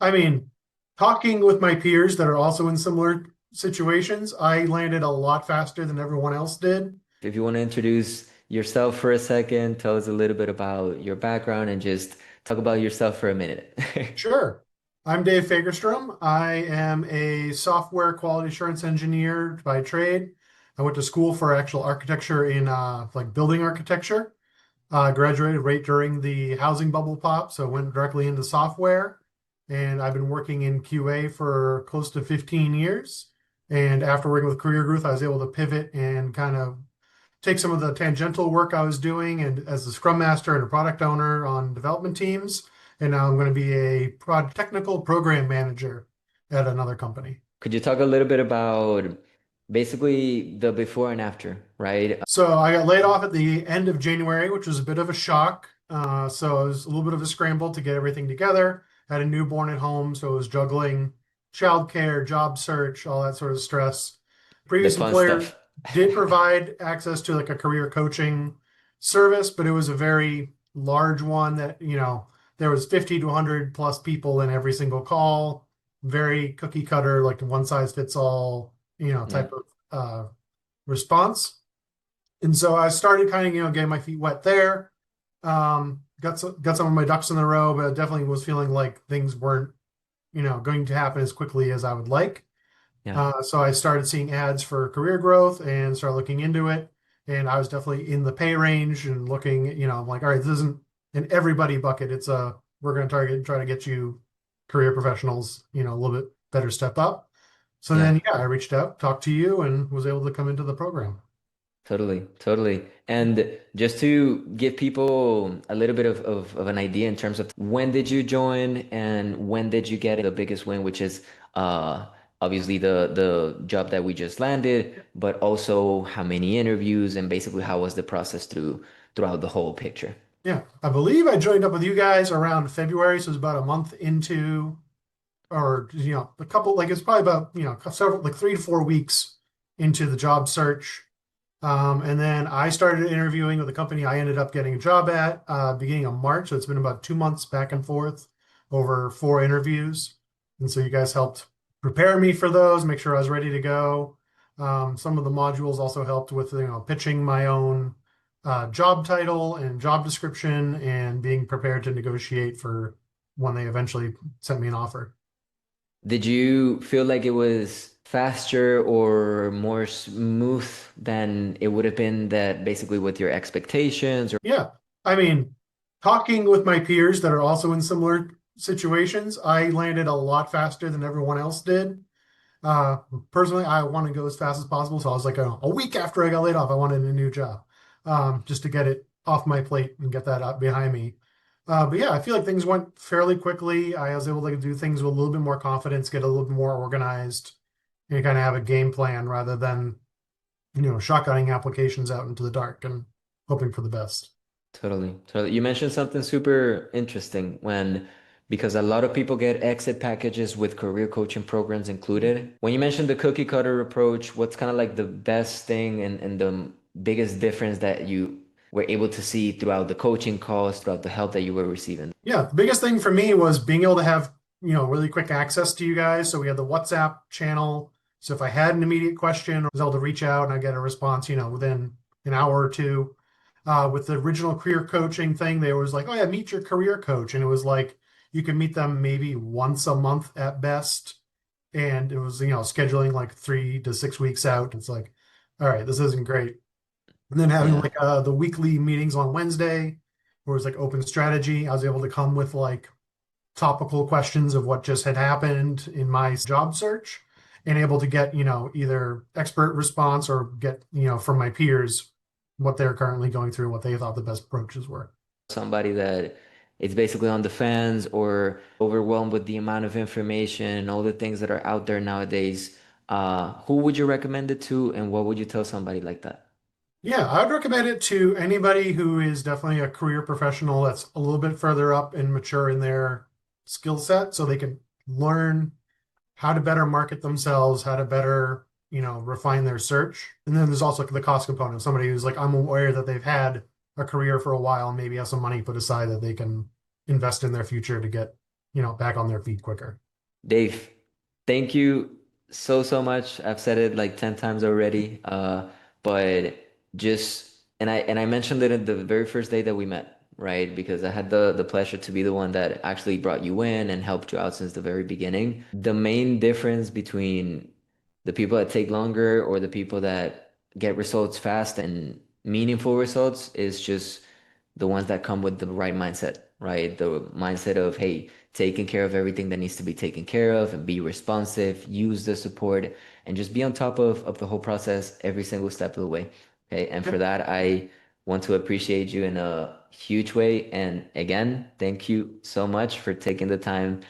I mean, talking with my peers that are also in similar situations, I landed a lot faster than everyone else did. If you want to introduce yourself for a second, tell us a little bit about your background and just talk about yourself for a minute. Sure. I'm Dave Fagerstrom. I am a software quality assurance engineer by trade. I went to school for actual architecture in like building architecture. Graduated right during the housing bubble pop, so went directly into software. And I've been working in QA for close to 15 years. And after working with Career Growth, I was able to pivot and kind of take some of the tangential work I was doing and as a scrum master and a product owner on development teams. And now I'm going to be a technical program manager at another company. Could you talk a little bit about basically the before and after, right? So I got laid off at the end of January, which was a bit of a shock. So it was a little bit of a scramble to get everything together. Had a newborn at home, so I was juggling childcare, job search, all that sort of stress. The Previous fun employer stuff. did provide access to like a career coaching service, but it was a very large one that, there was 50 to 100 plus people in every single call, very cookie cutter, like one size fits all, Yeah. type of response. And so I started kind of, getting my feet wet there. Got some of my ducks in a row, but definitely was feeling like things weren't, going to happen as quickly as I would like. Yeah. So I started seeing ads for career growth and started looking into it. And I was definitely in the pay range and looking, I'm like, all right, this isn't an everybody bucket. We're going to target and try to get you career professionals, a little bit better step up. So Yeah. then, yeah, I reached out, talked to you, and was able to come into the program. Totally, totally. And just to give people a little bit of an idea in terms of when did you join and when did you get the biggest win, which is uh obviously the job that we just landed, but also how many interviews and basically how was the process throughout the whole picture. Yeah, I believe I joined up with you guys around February, so it was about a month into, or a couple, like it's probably about several, like 3 to 4 weeks into the job search. And then I started interviewing with a company I ended up getting a job at beginning of March. So it's been about 2 months back and forth over 4 interviews. And so you guys helped prepare me for those, make sure I was ready to go. Some of the modules also helped with pitching my own job title and job description and being prepared to negotiate for when they eventually sent me an offer. Did you feel like it was faster or more smooth than it would have been that basically with your expectations or Yeah. I mean, talking with my peers that are also in similar situations, I landed a lot faster than everyone else did. Uh, Personally, I want to go as fast as possible. So I was like a week after I got laid off, I wanted a new job just to get it off my plate and get that up behind me. But yeah, I feel like things went fairly quickly. I was able to do things with a little bit more confidence, get a little bit more organized, and kind of have a game plan rather than, shotgunning applications out into the dark and hoping for the best. Totally, totally. You mentioned something super interesting when, because a lot of people get exit packages with career coaching programs included. When you mentioned the cookie cutter approach, what's kind of like the best thing and the biggest difference that you were able to see throughout the coaching calls, throughout the help that you were receiving? Yeah, the biggest thing for me was being able to have, really quick access to you guys. So we had the WhatsApp channel. So if I had an immediate question, I was able to reach out and I get a response, within an hour or two. With the original career coaching thing, they was like, oh yeah, meet your career coach. And it was like you could meet them maybe once a month at best. And it was, scheduling like 3 to 6 weeks out. It's like, all right, this isn't great. And then having Yeah. like the weekly meetings on Wednesday, where it was like open strategy, I was able to come with like topical questions of what just had happened in my job search and able to get, either expert response or get, from my peers what they're currently going through, what they thought the best approaches were. Somebody that is basically on the fence or overwhelmed with the amount of information and all the things that are out there nowadays, who would you recommend it to and what would you tell somebody like that? Yeah, I would recommend it to anybody who is definitely a career professional that's a little bit further up and mature in their skill set so they can learn how to better market themselves, how to better, refine their search. And then there's also the cost component. Somebody who's like, I'm aware that they've had a career for a while and maybe have some money put aside that they can invest in their future to get, back on their feet quicker. Dave, thank you so, so much. I've said it like 10 times already. But just and I mentioned it at the very first day that we met, right? Because I had the pleasure to be the one that actually brought you in and helped you out since the very beginning. The main difference between the people that take longer or the people that get results fast and meaningful results is just the ones that come with the right mindset, right? The mindset of, hey, taking care of everything that needs to be taken care of and be responsive, use the support, and just be on top of the whole process every single step of the way. Okay. And for Yep. that, I want to appreciate you in a huge way. And again, thank you so much for taking the time